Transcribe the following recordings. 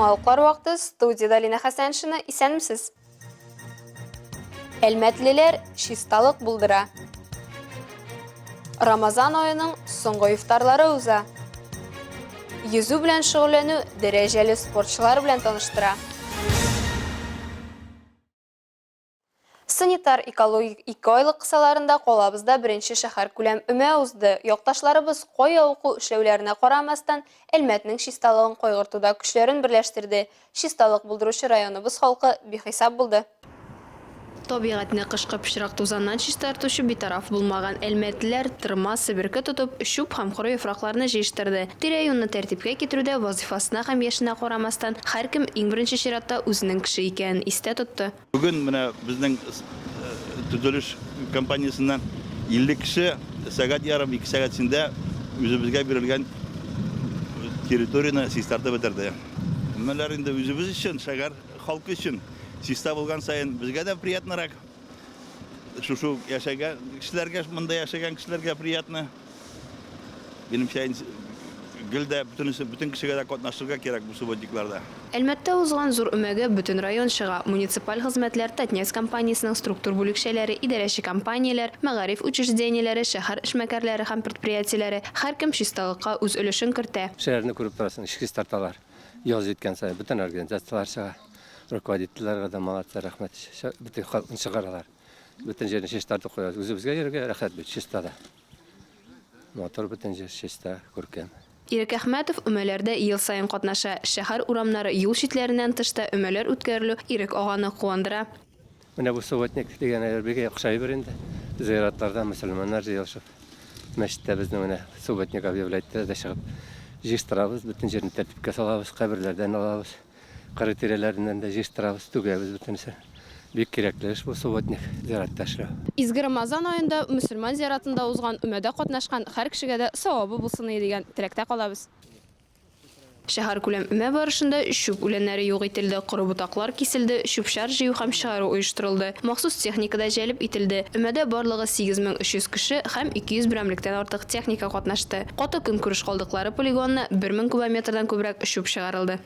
Яңалыклар вакыты студияда Лина Хәсәншина, исәнмесез? Әлмәтлеләр чисталык булдыра. Рамазан айының соңгы ифтарлары уза. Йөзү белән шөгыльләнү дәрәҗәле спортчылар белән таныштыра. Санитар экологик 2 айлык кысаларында колабызда беренче шәһәр күләм өмә узды. Якташларыбыз кая уку эшләүләренә карамастан, Әлмәтнең чисталыгын кайгыртуда көчләрен берләштерде. Чисталык булдыручы районыбыз халкы бихисап булды. Табигатьне кышкы пычрак тузаннан чистартучы битараф булмаган әлмәтлеләр тырма себерке тотып, шуп һәм коры яфракларны җыештырды. Тирә-юнны тәртипкә китерүдә вазифасына һәм яшенә карамастан, һәркем иң беренче чиратта үзенең кеше икәнен истә тотты. Бүген менә безнең төзелеш компаниясеннән 50 кеше сәгать ярым 2 сәгать içinde үзебезгә бирелгән территорияны чистартып бетерде. Менә инде үзебез өчен, шәһәр халкы өчен чиста булган сайын безгә дә приятнырак. Шу яшәгән кешеләргә, монда яшәгән кешеләргә приятны. Минемчә, гелдә бөтен кешегә дә катнашырга кирәк бу субботникларда. Әлмәттә узган зур өмәгә бөтен район чыга. Муниципаль хезмәтләр Татнефть компаниясенең структур бүлекчәләре, идарәче компанияләр, мәгариф учрежденияләре, шәһәр эшмәкәрләре һәм предприятиеләре һәркем чисталыкка үз өлешен кертә. Шәһәрне күреп торасың, ішкі старталар. Яз җиткән саен бөтен организациялар чыга. Руководительләргә дә молодцы, рәхмәт. Бөтен халыкны чыгаралар. Бөтен җирне чистартып куябыз. Үзебезгә йөрергә рәхәт бит, чистада. Мотор бөтен җир чиста, күркәм. Ирек Әхмәтов өмәләрдә ел сайын катнаша. Шәһәр урамнары юл читләреннән тышта өмәләр үткәрелү Ирек аганы куандыра. Менә бу субботник дигән бик яхшы бер инде. Зыяратларда мөселманнар җыелышып, мәчеттә безне менә субботник объявляйтта да чыгып, җыштырабыз, бөтен җирне тәртипкә салабыз, каберләрдән алабыз, карьераларыннан да җыштырабыз, түгәбез бөтенсен. Бик кирәкле эш бу субботник зыяратта эшләү. Изге Рамазан аенда мөселман зияратында узган өмәдә катнашкан һәр кешегә дә савабы булсын дигән теләктә калабыз. Шәһәр күләм өмә барышында шуп үләннәре юк ителде, коры ботаклар киселде, шупшар җыю һәм чыгару оештырылды. Махсус техника да җәлеп ителде. Өмәдә барлыгы 8300 кеше һәм 200 берәмлектән артык техника катнашты. Каты көнкүреш калдыклары полигонына 1000 кубометрдан күбрәк шуп чыгарылды.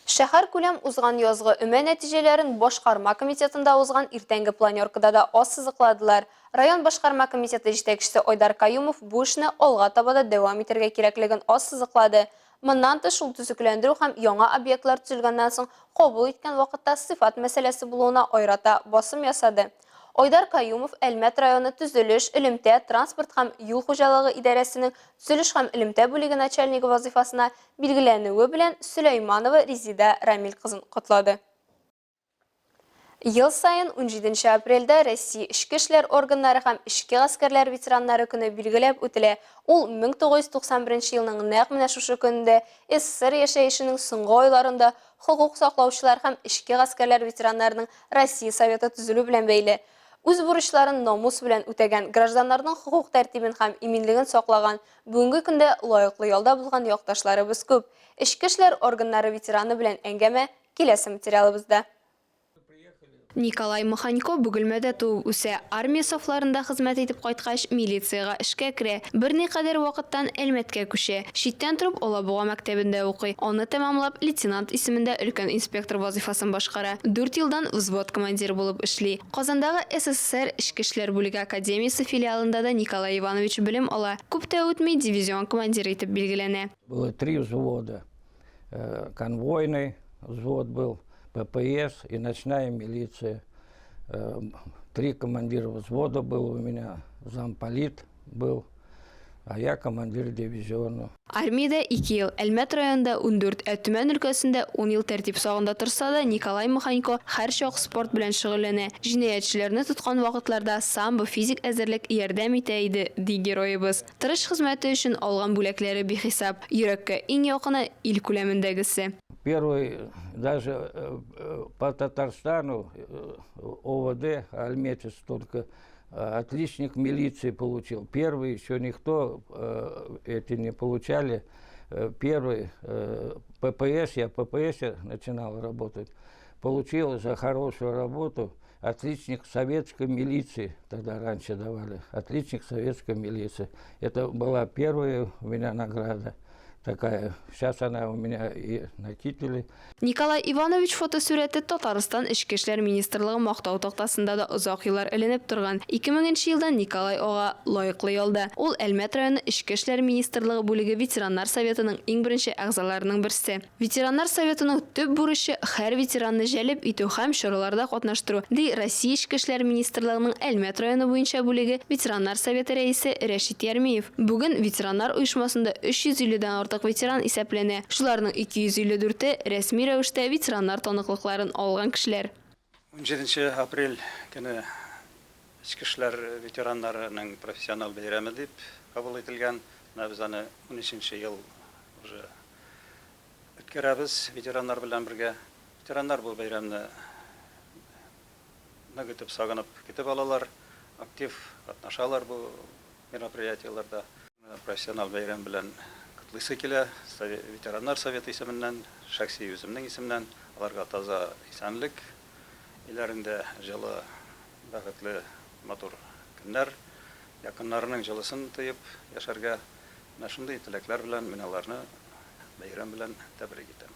Шәһәр күләм узган язгы өмә нәтиҗәләрен башкарма комитетында узган иртәнге планеркада да ассызыкладылар. Район башкарма комитеты җитәкчесе Айдар Каюмов бу эшне алга таба да дәвам итәргә кирәклеген ассызыклады. Моннан тыш ул төзекләндерү һәм яңа объектлар төзелгәннән соң кабул иткән вакытта сыйфат мәсьәләсе булуына айрата басым ясады. Айдар Каюмов Әлмәт районы төзелеш, элемтә, транспорт һәм юл хуҗалыгы идарәсенең төзелеш һәм элемтә бүлеге начальнигы вазифасына билгеләнүе белән Сөләйманова Резида Рамил кызын котлады. Ел сайын 17 апрельдә Россия эчке эшләр органнары һәм эчке гаскәрләр ветераннары көне билгеләп үтелә. Ул 1991 елның нәкъ менә шушы көндә СССР яшәешенең соңгы айларында хокук саклаучылар һәм эчке гаскәрләр ветераннарының Россия Советы төзелү белән бәйле. Үз бурычларын намус белән үтәгән, гражданнарның хокук тәртибен һәм иминлеген саклаган, бүгенге көндә лаеклы ялда булган якташларыбыз күп. Эчке эшләр органнары ветераны белән әңгәмә киләсе материалыбызда. Николай Маханько Бүгелмәдә туып үсә. Армия сафларында хезмәт итеп кайткач, милицияга эшкә керә. Берникадәр вакыттан Әлмәткә күчә. Читтән торып Алабуга мәктәбендә укый. Аны тәмамлап, лейтенант исемендә өлкән инспектор вазифасын башкара. 4 елдан взвод командиры булып эшли. Казандагы СССР Эчке эшләр бүлеге академиясе филиалында да Николай Иванович белем ала. Күп тә үтми дивизион командиры итеп билгеләнә. Было 3 взвода. Конвойный взвод был, ППС и ночная милиция. 3 командира взвода был у меня, замполит был, а я командир дивизиона. Армиядә 2 ел, Әлмәт районында 14, Төмән өлкәсендә 10 ел тәртип сагында торса да, Николай Маханько һәр чак спорт белән шөгыльләнә. Җинаятьчеләрне тоткан вакытларда самбо, физик әзерлек ярдәм итә иде, ди героебыз. Тырыш хезмәте өчен алган бүләкләре бихисап, йөрәккә иң якыны ил күләмендәгесе. Первый, даже по Татарстану, ОВД, Альметьевск, только отличник милиции получил. Первый, еще никто эти не получали. Первый ППС, я в ППС начинал работать, получил за хорошую работу отличник советской милиции, тогда раньше давали, отличник советской милиции. Это была первая у меня награда. такая. Сейчас она у меня и на титуле. Николай Иванович фотосүрәте Татарстан Ішкі эшләр министрлыгы мактау тактасында да озак еллар эленеп торган. 2000 елда Николай ага лаеклы ялда. Ул Әлмәт районы Ішкі эшләр министрлыгы бүлеге ветераннар советының иң беренче әгъзаларының берсе. Ветераннар советының төп бурычы һәр ветеранны җәлеп итү һәм чараларда катнаштыру, ди Россия Ішкі эшләр министрлыгының Әлмәт районы буенча бүлеге ветераннар советы рәисе Рәшит Ярмиев. Бүген ветераннар оешмасында 350-дән артык ветеран исәпләнә. Шуларның 254-е рәсми рәвештә ветераннар таныклыкларын алган кешеләр. 17 апрель көне Ішкі эшләр ветераннарының профессиональ бәйрәме дип кабул ителгән. Без аны 13 ел уже үткәрәбез ветераннар белән бергә. Ветераннар бу бәйрәмне нык итеп сагынып китеп алалар, актив катнашалар бу мероприятиеларда. Профессиональ бәйрәм белән котлыйсы килә. Ветераннар советы исеменнән, шәхси үземнең исемнән аларга таза исәнлек, иләрендә җылы, бәхетле, матур көннәр, якыннарының җылысын тоеп яшәргә, менә шундый теләкләр белән мин аларны бәйрәм белән тәбрик итәм.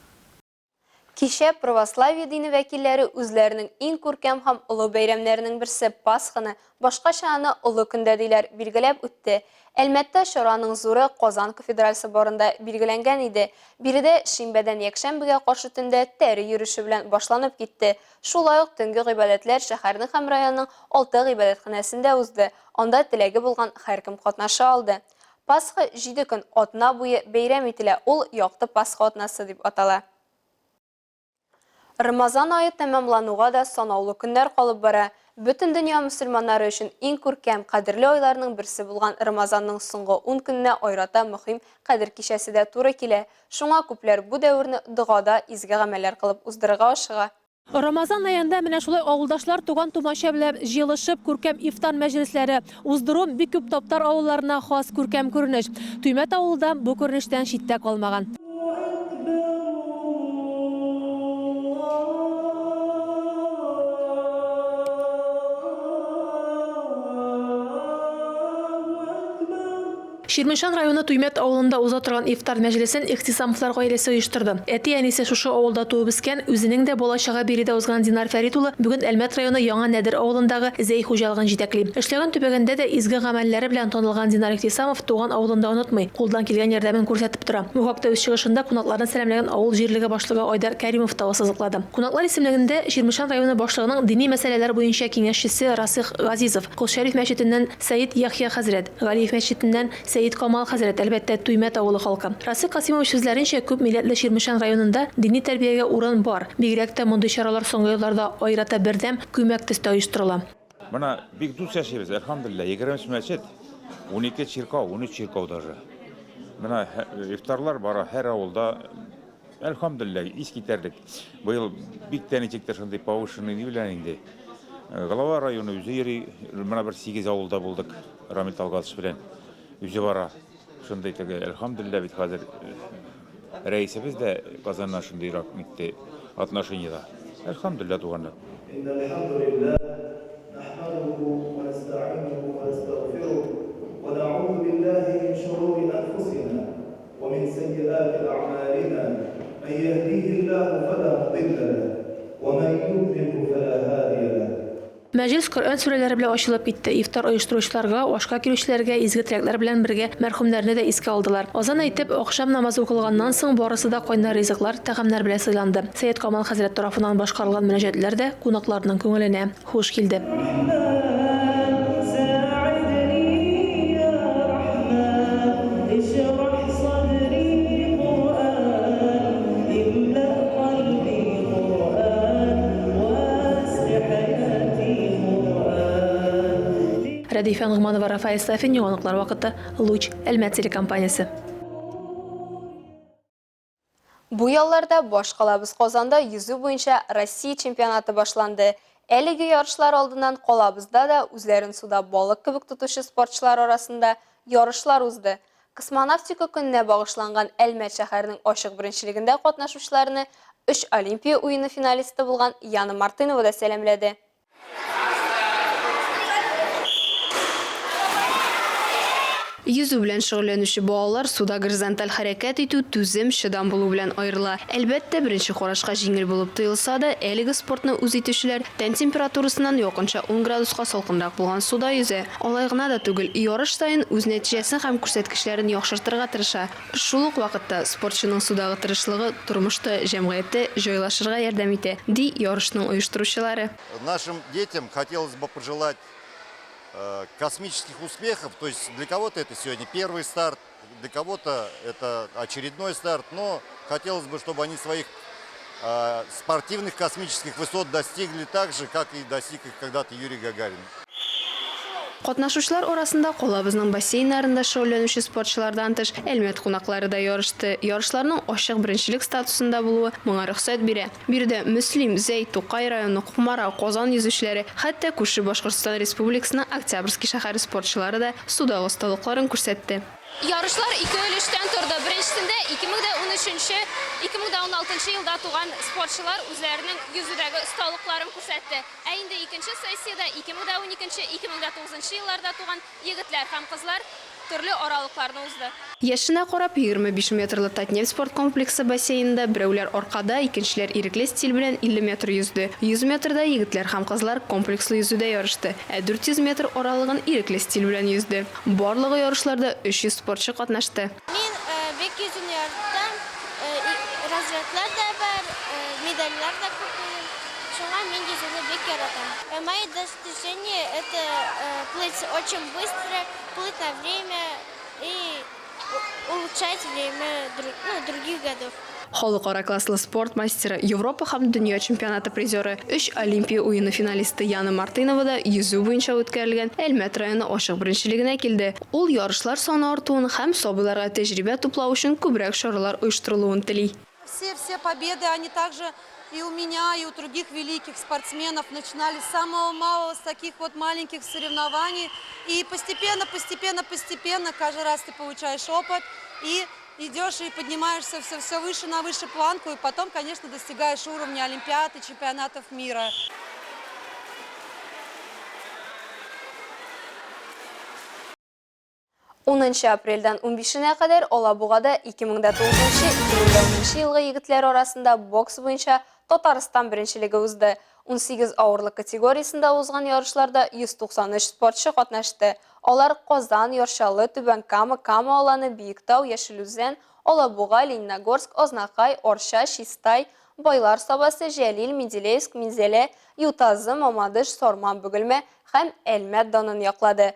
Кичә православие дине вәкилләре үзләренең иң күркәм һәм олы бәйрәмнәренең берсе Пасханы башкача аны олы көндә диләр билгеләп үтте. Әлмәттә чараның зуры Казан кафедраль соборында билгеләнгән иде. Биредә шимбәдән якшәмбегә каршы төндә тәре йөреше белән башланып китте. Шулай ук төнге гыйбадәтләр шәһәрнең һәм районның 6 гыйбадәтханәсендә узды. Анда теләге булган һәркем катнаша алды. Пасха 7 көн атна буе бәйрәм ителә. Ул якты Пасха атнасы дип атала. Рамазан айы тәмамлануга да санаулы көннәр калып бара. Бөтен дөнья мөселманнары өчен иң күркәм, кадерле айларның берсе булган Рамазанның соңгы 10 көнне айрата мөһим кадер кичәсе дә туры килә. Шуңа күпләр бу дәверне догада, изге гамәлләр кылып уздырырга ашыга. Рамазан аенда менә шулай авылдашлар туган тумача белән җыелышып күркәм ифтар мәҗлесләре уздыру бик күп таптар авылларына хас күркәм күренеш. Төймәт авылда бу күренештән читтә калмаган. Ширмешан районы Туймәт авылында уза торган ифтар мәҗлесен ихтисамлар гаиләсе оештырды. Әти-әнисе шушы авылда туып үскән, үзенең дә балачагы биредә узган Динар Фәрит улы бүген Әлмәт районы Яңа Нәдер авылындагы зәй хуҗалыгын җитәкли. Эшләгән төбәгендә дә изге гамәлләре белән танылган Динар Ихтисамов туган авылында онытмый, кулдан килгән ярдәмен күрсәтеп тора. Бу хакта үз чыгышында кунакларны сәламләгән авыл җирлеге башлыгы Айдар Кәримов та ассызыклады. Кунаклар исемлегендә Ширмешан районы башлыгының дини мәсьәләләр буенча киңәшчесе Расих Газизов, Кул-Шәриф мәчетеннән Сәйид Яхья хәзрәт, Галиев мәчетеннән Сәйид Камал хәзрәт, әлбәттә Туймәт авылы халкы. Расих Касимов сүзләренчә, күп милләтле Ширмешан районында дини тәрбиягә урын бар. Бигрәк тә мондый чаралар соңгы елларда айрата бердәм, күмәк төстә оештырыла. Бана бик дус яшибез, әлхәмдулилlah. 23 мәчет, 12 чиркау, 13 чиркау даже. Менә ифтарлар бара һәр авылда. Әлхәмдулилlah, искитәрлек. Быел бик тәничектер шундый павышны белән инде. Голова районы үзе йөри, менә бер 8 авылда булдык. Рамил Талгатов белән үзе бара. Шундый теге, әлхәмдулилlah, бит хәзер рәисебез дә Казаннан шундый рәхмәтле отношениедә. Әлхәмдулилlah туганнар. نحمده ونستعينه ونستغفره ونعوذ بالله من شرور أنفسنا ومن سيئات أعمالنا من يهديه الله فلا مضل له ومن يضلل فلا هادي له. Мәҗлес Коръән сүрәләре белән ачылып китте. Ифтар оештыручыларга, ашка килүчеләргә изге теләкләр белән бергә мәрхүмнәрне дә искә алдылар. Азан әйтеп, ахшам намазы укылганнан соң барысы да кайнар ризыклар, тәгамнәр белән сыйланды. Сәйид Камал хәзрәт тарафыннан башкарылган мөнәҗәтләр дә кунакларның күңеленә хуш килде. Рәдифә Нугманова, Рафаэль Сафин, яңалыклар вакыты, Луч, Әлмәт телекомпаниясе. Бу ялларда башкалабыз Казанда йөзү буенча Россия чемпионаты башланды. Әлеге ярышлар алдыннан калабызда да үзләрен суда балык кебек тотучы спортчылар арасында ярышлар узды. Космонавтика көненә багышланган Әлмәт шәһәренең ачык беренчелегендә катнашучыларны 3 Олимпия уены финалисты булган Яна Мартынова да сәламләде. Yüzü белән шөгыльләнүче балалар суда горизонталь хәрәкәт итү, түзем, шыдам булу белән аерыла. Әлбәттә, беренче карашка җиңел булып тоелса да, әлеге спортны үз итүчеләр тән температурасыннан якынча 10 градуска салкынрак булган суда yüзә. Алай гына да түгел, ярыш саен үз нәтиҗәсен һәм күрсәткечләрен яхшыртырга тырыша. Шул ук вакытта спортчының судагы тырышлыгы тормышта җәмгыятьтә җайлашырга ярдәм итә, ди ярышның оештыручылары. Нашим детям хотелось бы пожелать космических успехов. То есть для кого-то это сегодня первый старт, для кого-то это очередной старт, но хотелось бы, чтобы они своих спортивных космических высот достигли так же, как и достиг их когда-то Юрий Гагарин. Катнашучылар арасында калабызның бассейннарында шөгыльләнүче спортчылардан тыш Әлмәт кунаклары да ярышты. Ярышларның ачык беренчелек статусында булуы моңа рөхсәт бирә. Бирдә Мөслим, Зәй, Тукай районы, Кумара, Казан yüзүчеләре, хәтта күрше Башкортстан Республикасының Октябрьский шәһәре спортчылары да суда осталыкларын күрсәтте. Ярышлар 2 өлештән торды. Беренчесендә 2013-2016 елда туган спортчылар үзләренең yüзүдәге осталыкларын күрсәтте. Ә инде икенче сессиядә 2012-2009 елларда туган егетләр һәм кызлар төрле аралыкларны узды. Яшенә карап 25 метрлы Татнефть спорт комплексы бассейнында берәүләр аркада, икенчеләр ирекле стиль белән 50 метр yüзде. 100 метрда егетләр һәм кызлар комплекслы yüзүдә ярышты. Ә 400 метр аралыгын ирекле стиль белән yüзде. Барлыгы ярышларда 300 спортчы катнашты. Мин бик yüзүне яраттым. Разрядлар да бар, медальләр да күп. Шуңа мин yüзүне бик яратам. Мои достижения это плыть очень быстро, плыть на время и улучшать время других годов. Халыкара класслы спорт мастеры, Европа һәм дөнья чемпионаты призеры, 3 Олимпия уены финалисты Яна Мартынова да yüзү буенча үткәрелгән Әлмәт районы ачык беренчелегенә килде. Ул ярышлар саны артуын һәм сабыйларга тәҗрибә туплау өчен күбрәк чаралар оештырылуын тели. Все победы, они также и у меня, и у других великих спортсменов начинали с самого малого, с таких вот маленьких соревнований. И постепенно, каждый раз ты получаешь опыт и идешь и поднимаешься все выше на выше планку, и потом, конечно, достигаешь уровня Олимпиад и чемпионатов мира. 10 апрельдән 15-нә кадәр Алабугада 2009-2010 елгы егетләр арасында бокс буенча Татарстан беренчелеге узды. 18 авырлык категориясында узган ярышларда 193 спортчы катнашты. Алар Казан, Яршалы, Түбән Кама, Кама аланы, Биектау, Яшелүзән, Алабуга, Лениногорск, Ознакай, Орша, Чистай, Байлар Сабасы, Җәлил, Менделеевск, Минзәлә, Ютазы, Мамадыш, Сорман, Бөгелмә һәм Әлмәт данын яклады.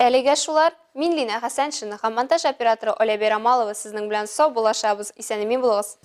Әлегә шулар, мин Лина Хәсәншина һәм монтаж операторы Оля Берамалова сезнең белән сау булашабыз. Исәнмин булыгыз.